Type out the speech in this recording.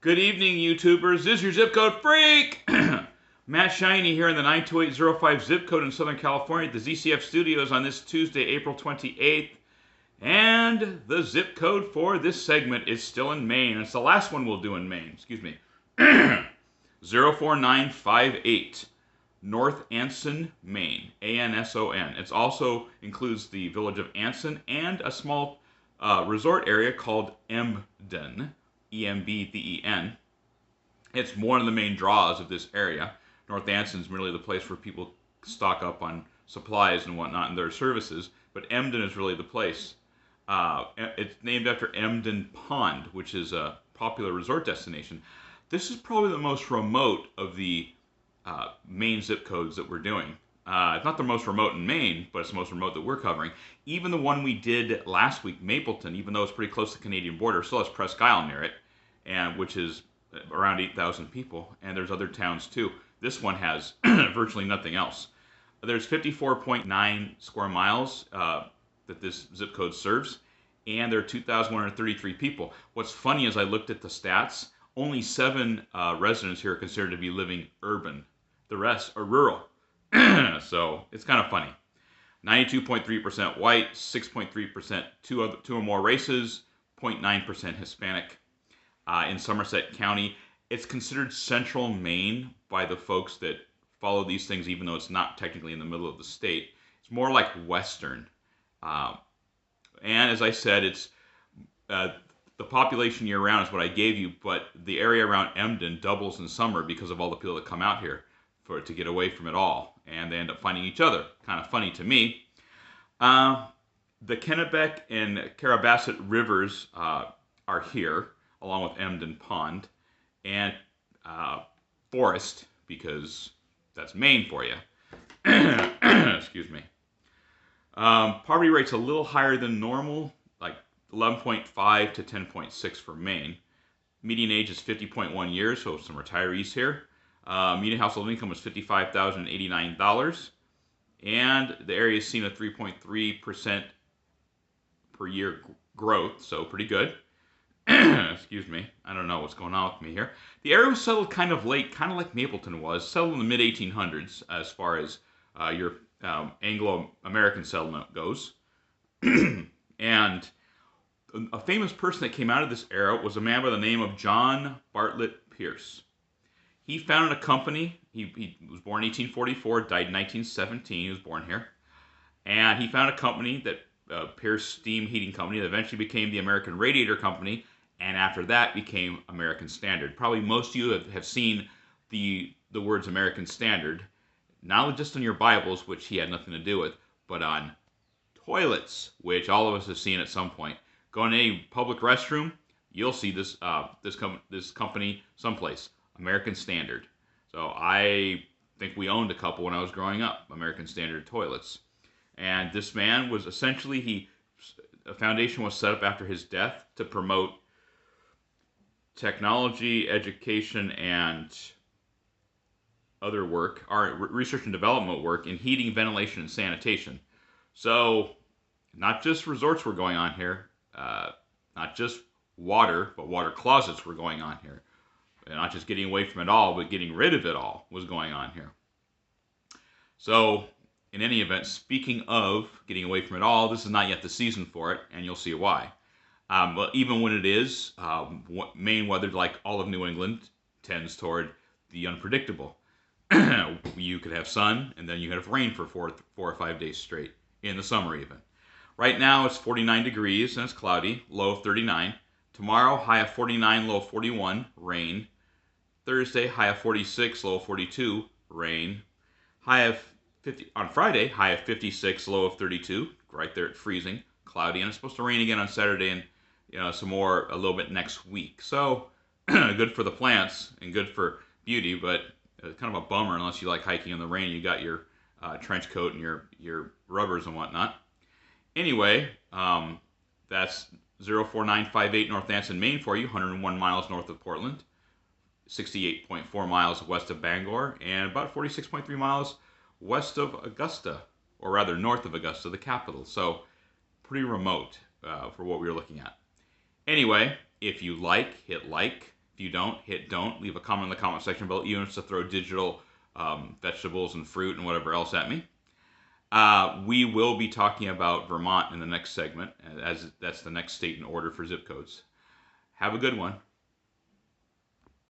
Good evening, YouTubers. This is your zip code freak! Matt Shiny here in the 92805 zip code in Southern California at the ZCF Studios on this Tuesday, April 28th. And the zip code for this segment is still in Maine. It's the last one we'll do in Maine. Excuse me. 04958. North Anson, Maine. A-N-S-O-N. It also includes the village of Anson and a small resort area called Emden. E-M-B-D-E-N. It's one of the main draws of this area. North Anson's merely the place where people stock up on supplies and whatnot and their services, but Emden is really the place. It's named after Emden Pond, which is a popular resort destination. This is probably the most remote of the Maine zip codes that we're doing. It's not the most remote in Maine, but it's the most remote that we're covering. Even the one we did last week, Mapleton, even though it's pretty close to the Canadian border, still has Presque Isle near it, and which is around 8,000 people, and there's other towns too. This one has virtually nothing else. There's 54.9 square miles that this zip code serves, and there are 2,133 people. What's funny is I looked at the stats. Only 7 residents here are considered to be living urban. The rest are rural. So it's kind of funny. 92.3% white, 6.3% two or more races, 0.9% Hispanic. In Somerset County, it's considered central Maine by the folks that follow these things, even though it's not technically in the middle of the state. It's more like western. And as I said, it's the population year-round is what I gave you, but the area around Emden doubles in summer because of all the people that come out here to get away from it all, and they end up finding each other. Kind of funny to me. The Kennebec and Carabasset rivers are here, along with Emden Pond, and Forest, because that's Maine for you. Excuse me. Poverty rate's a little higher than normal, like 11.5 to 10.6 for Maine. Median age is 50.1 years, so some retirees here. Median household income is $55,089, and the area has seen a 3.3% per year growth, so pretty good. Excuse me, I don't know what's going on with me here. The area was settled kind of late, kind of like Mapleton was, settled in the mid-1800s as far as your Anglo-American settlement goes. And a famous person that came out of this era was a man by the name of John Bartlett Pierce. He founded a company. He was born in 1844, died in 1917. He was born here. And he founded a company that Pierce Steam Heating Company that eventually became the American Radiator Company, and after that became American Standard. Probably most of you have seen the words American Standard, not just on your Bibles, which he had nothing to do with, but on toilets, which all of us have seen at some point. Go in any public restroom, you'll see this company someplace, American Standard. So I think we owned a couple when I was growing up, American Standard toilets. And this man was essentially, a foundation was set up after his death to promote technology, education, and other work, or research and development work in heating, ventilation, and sanitation. So not just resorts were going on here, not just water, but water closets were going on here. And not just getting away from it all, but getting rid of it all was going on here. So in any event, speaking of getting away from it all, this is not yet the season for it, and you'll see why. But even when it is, Maine weather, like all of New England, tends toward the unpredictable. You could have sun, and then you could have rain for 4 or 5 days straight, in the summer even. Right now it's 49 degrees, and it's cloudy, low of 39. Tomorrow, high of 49, low of 41, rain. Thursday, high of 46, low of 42, rain. High of 50 on Friday, high of 56, low of 32, right there at freezing, cloudy, and it's supposed to rain again on Saturday and some more a little bit next week. So good for the plants and good for beauty, but kind of a bummer unless you like hiking in the rain. You got your trench coat and your rubbers and whatnot. Anyway, that's 04958 North Anson, Maine for you, 101 miles north of Portland, 68.4 miles west of Bangor, and about 46.3 miles west of Augusta, or rather north of Augusta, the capital. So pretty remote for what we were looking at. Anyway, if you hit like, If you don't, hit don't. Leave a comment in the comment section below, even if it's to throw digital vegetables and fruit and whatever else at me. We will be talking about Vermont in the next segment, as that's the next state in order for zip codes. Have a good one.